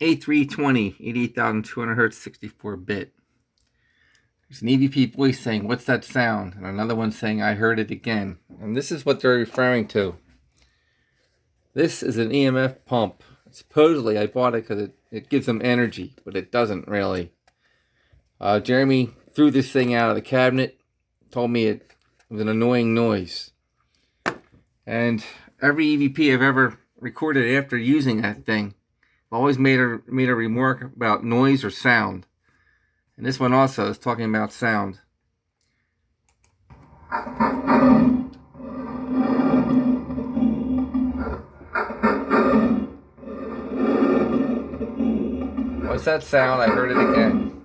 A320, 88,200 hertz, 64-bit. There's an EVP voice saying, "What's that sound?" And another one saying, "I heard it again." And this is what they're referring to. This is an EMF pump. Supposedly, I bought it because it gives them energy, but it doesn't really. Jeremy threw this thing out of the cabinet, told me it was an annoying noise. And every EVP I've ever recorded after using that thing, I've always made a remark about noise or sound. And this one also is talking about sound. What's that sound? I heard it again.